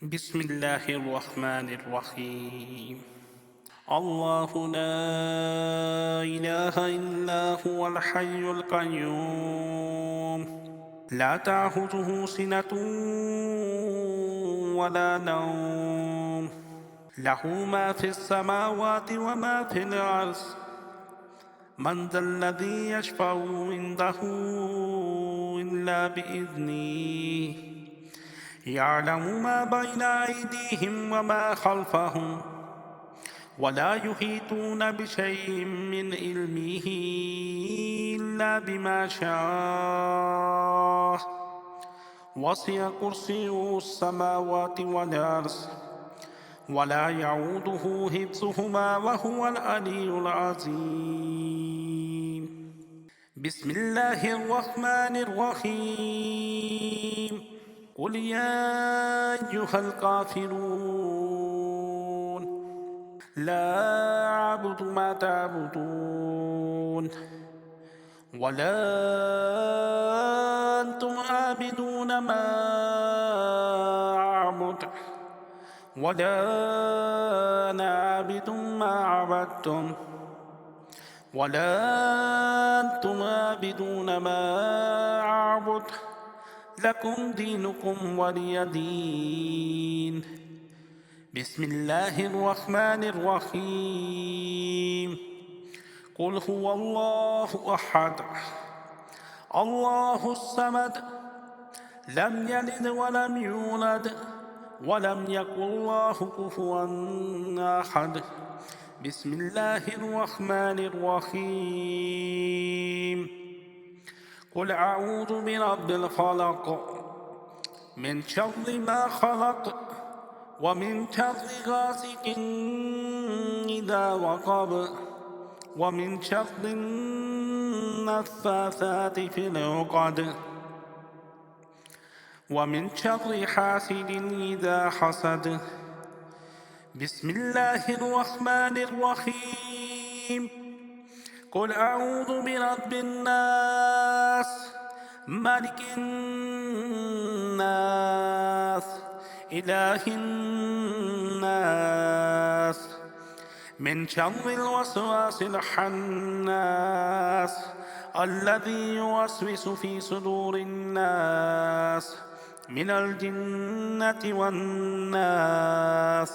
بسم الله الرحمن الرحيم. الله لا إله إلا هو الحي القيوم، لا تأخذه سنة ولا نوم، له ما في السماوات وما في الأرض. من ذا الذي يشفع عنده إلا بإذنه، يعلم ما بين أيديهم وما خلفهم، ولا يحيطون بشيء من علمه إلا بما شاء. وسع كرسيه السماوات والأرض، ولا يعوده حفظهما وهو العلي العظيم. بسم الله الرحمن الرحيم. قل يا أيها الكافرون لا أعبد ما تعبدون، ولا أنتم عابدون ما أعبد، ولا أنا عابد ما عبدتم، ولا أنتم عابدون ما أعبد. لكم دينكم ولي دين. بسم الله الرحمن الرحيم. قل هو الله أحد، الله الصمد، لم يلد ولم يولد، ولم يكن له كفوا أحد. بسم الله الرحمن الرحيم. قل أعوذ برب الفلق، من شر ما خلق، ومن شر غاسق إذا وقب، ومن شر النفاثات في العقد، ومن شر حاسد إذا حسد. بسم الله الرحمن الرحيم. قل أعوذ برب الناس، ملك الناس، إله الناس، من شر الوسواس الخناس، الذي يوسوس في صدور الناس من الجنة والناس.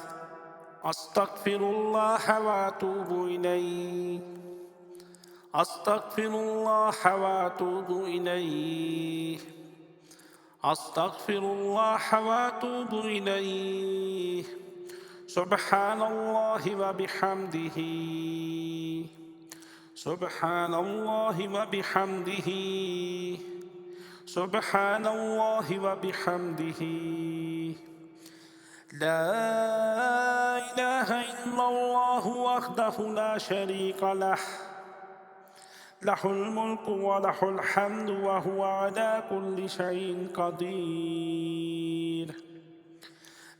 أستغفر الله وأتوب إليه، أستغفر الله وأتوب إليه، أستغفر الله وأتوب إليه. سبحان الله وبحمده، سبحان الله وبحمده، سبحان الله وبحمده. لا إله إلا الله وحده لا شريك له، له الملك وله الحمد وهو على كل شيء قدير.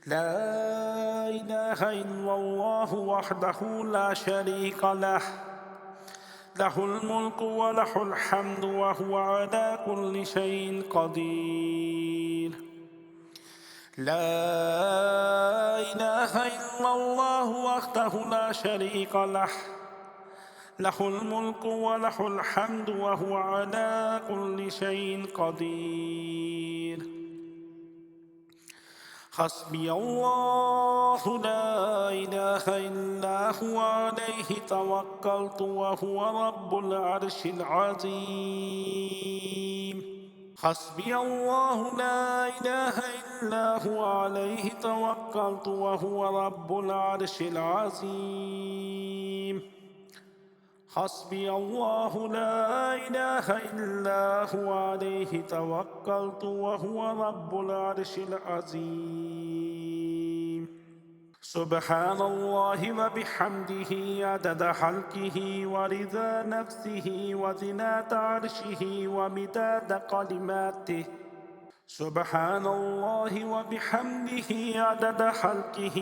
لا إله إلا الله وحده لا شريك له، له الملك وله الحمد وهو على كل شيء قدير. لا إله إلا الله وحده لا شريك له، له الملك وله الحمد وهو على كل شيء قدير. حسبي الله لا إله إلا هو عليه توكلت وهو رب العرش العظيم. حسبي الله لا إله إلا هو عليه توكلت وهو رب العرش العظيم. حسبي الله لا إله إلا هو عليه توكلت وهو رب العرش العظيم. سبحان الله وبحمده عدد خلقه ورضا نفسه وزنة عرشه ومداد كلماته. سبحان الله وبحمده عدد خلقه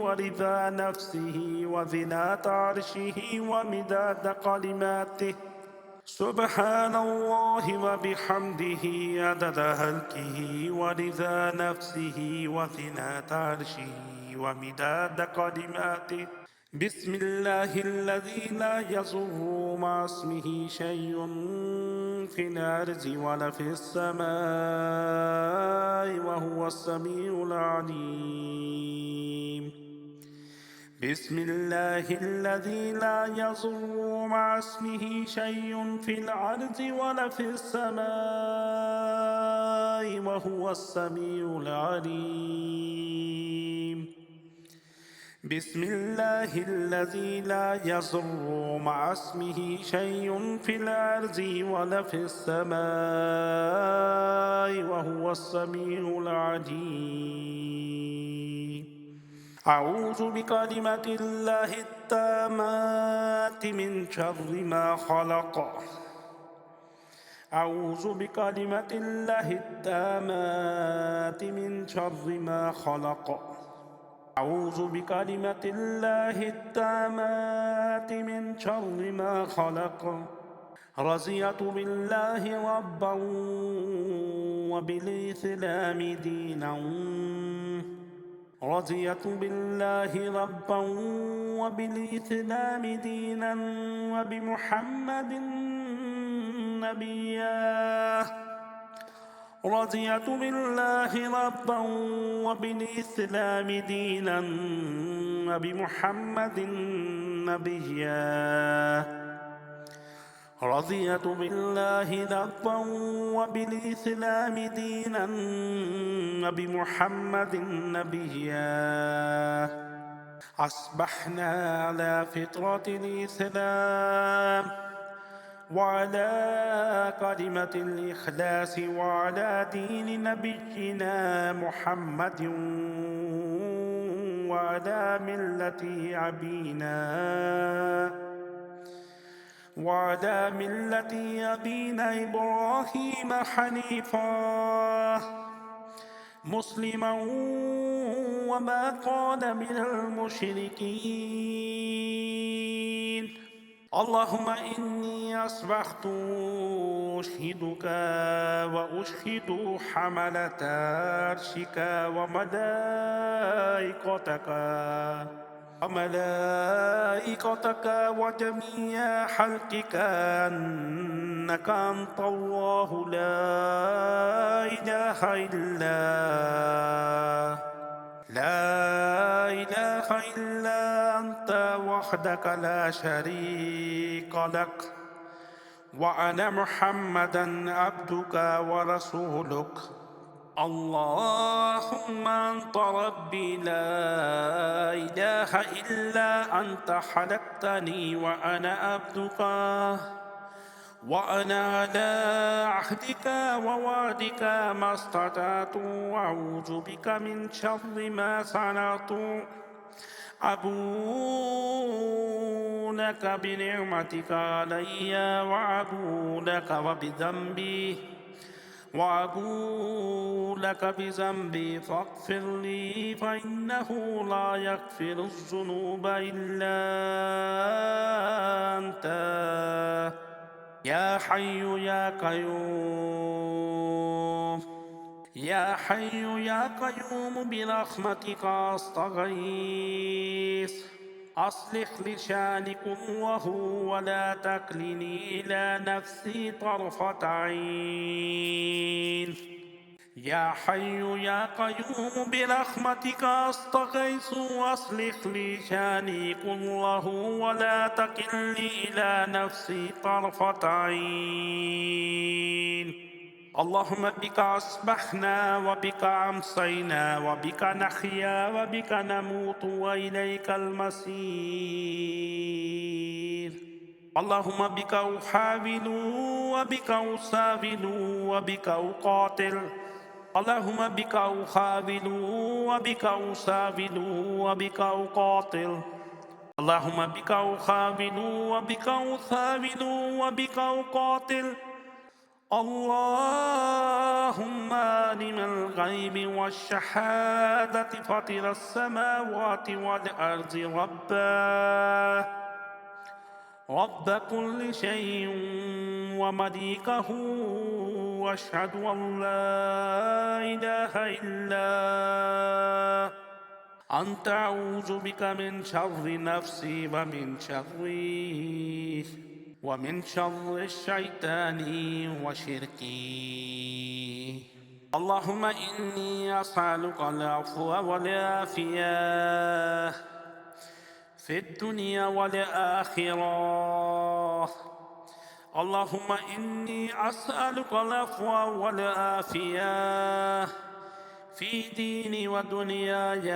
ورضا نفسه وزنة عرشه ومداد كلماته. سبحان الله وبحمده عدد خلقه ورضا نفسه وزنة عرشه ومداد كلماته. بسم الله الذي لا يضر مع اسمه شيء في الأرض ولا في السماء وهو السميع العليم. بسم الله الذي لا يضر مع اسمه شيء في الأرض ولا في السماء وهو السميع العليم. بسم الله الذي لا يضر مع اسمه شيء في الأرض ولا في السماء وهو السميع العليم. أعوذ بكلمات الله التامات من شر ما خلق. أعوذ بكلمات الله التامات من شر ما خلق. أعوذ بكلمات الله التامات من شر ما خلق. رضيت بالله ربا وبالإسلام دينا. رضيت بالله ربا وبالإسلام دينا وبمحمد نبيا. رضيت بالله ربا وبالإسلام دينا وبمحمد نبيا. رضيت بالله ربا وبالإسلام دينا وبمحمد نبيا. أصبحنا على فطرة الإسلام وعلى كلمة الإخلاص وعلى دين نبينا محمد وعلى ملة أبينا إبراهيم حنيفا مسلما وما كان من المشركين. اللهم إني أصبحت أشهدك وأشهد حملة عرشك وملائكتك وجميع خلقك أنك أنت الله لا إله إلا أنت وحدك لا شريك لك. وأنا محمدا عبدك ورسولك. اللهم أنت ربي لا إله إلا أنت خلقتني وأنا عبدك وأنا على عهدك ووعدك ما استطعت وأعوذ بك من شر ما صنعت. أبوء لك بنعمتك علي وأبوء لك بذنبي فاغفر لي فإنه لا يغفر الذنوب إلا أنت يا حي يا قيوم. يا حي يا قيوم برحمتك أستغيث. أصلح لي شأني كله ولا تكلني إلى نفسي طرفة عين. يا حي يا قيوم برحمتك أستغيث. أصلح لي شأني كله ولا تكلني إلى نفسي طرفة عين. اللهم بك أصبحنا وبك أمسينا وبك نحيا وبك نموت وإليك المصير. اللهم بك أحاول وبك أساول وبك أقاتل. اللهم بك أحاول وبك أساول وبك أقاتل. اللهم بك أحاول وبك أساول وبك أقاتل. اللهم عالم الغيب والشهادة فاطر السماوات والأرض رب كل شيء ومليكه، واشهد أن لا إله إلا أنت، أعوذ بك من شر نفسي ومن شر الشيطان وشركي. اللهم إني أسألك العفو والعافية في الدنيا والآخرة. اللهم إني أسألك العفو والعافية في ديني ودنياي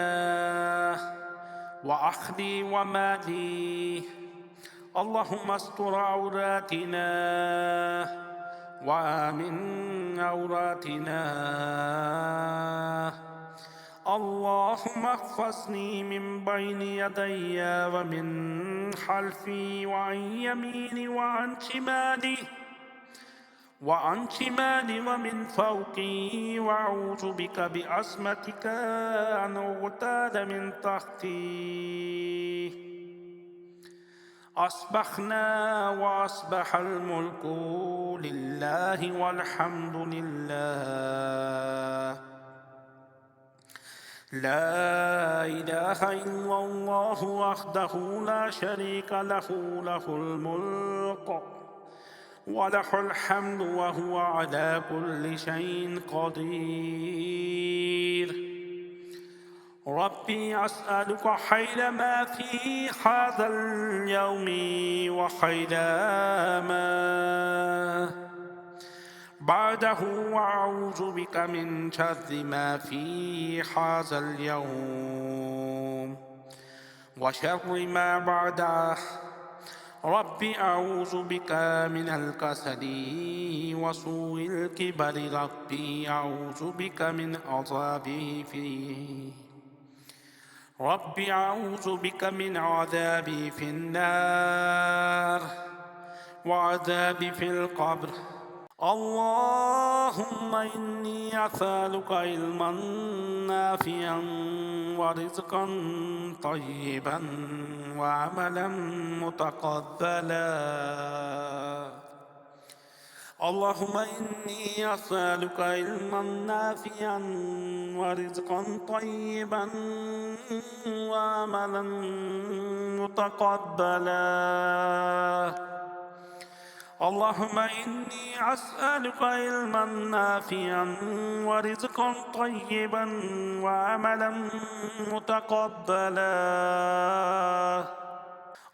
وأهلي ومالي. اللهم استر عوراتنا وآمن عوراتنا. اللهم احفظني من بين يدي ومن خلفي وعن يميني وعن شمالي ومن فوقي، وأعوذ بك بعصمتك أن أغتال من تحتي. أصبحنا وأصبح الملك لله والحمد لله. لا إله إلا الله وحده لا شريك له، له الملك وله الحمد وهو على كل شيء قدير. ربي أسألك خير ما في هذا اليوم وخير ما بعده، وأعوذ بك من شر ما في هذا اليوم وشر ما بعده. ربي أعوذ بك من الكسل وسوء الكبر. ربي أعوذ بك من عذابه فيه. ربي أعوذ بك من عذابي في النار وعذابي في القبر. اللهم إني أسألك علما نافعا ورزقا طيبا وعملا متقبلا. اللهم إني أسألك علما نافعا ورزقا طيبا وعملا متقبلا. اللهم إني أسألك علما نافعا ورزقا طيبا وعملا متقبلا.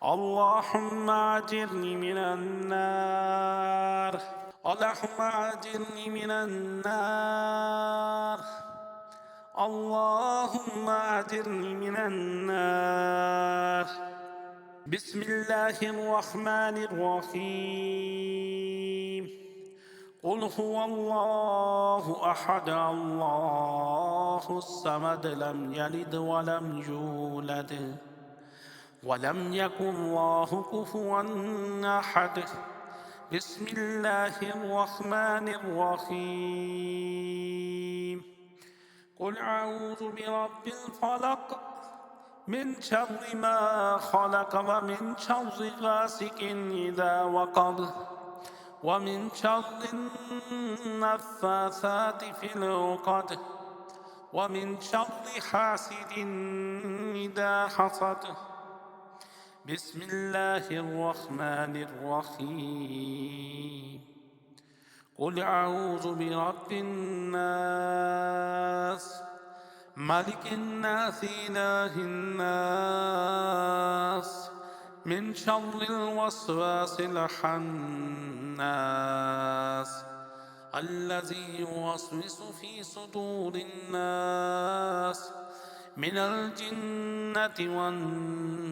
اللهم أجرني من النار. اللهم أجرني من النار. اللهم أجرني من النار. بسم الله الرحمن الرحيم. قل هو الله أحد، الله الصمد، لم يلد ولم يولد ولم يكن له كفوا أحد. بسم الله الرحمن الرحيم. قل أعوذ برب الفلق من شر ما خلق، ومن شر غاسق إذا وقب، ومن شر النفاثات في العقد، ومن شر حاسد إذا حسد. بسم الله الرحمن الرحيم. قل أعوذ برب الناس، ملك الناس، إله الناس، من شر الوسواس الخناس، الذي يوسوس في صدور الناس من الجنة والناس.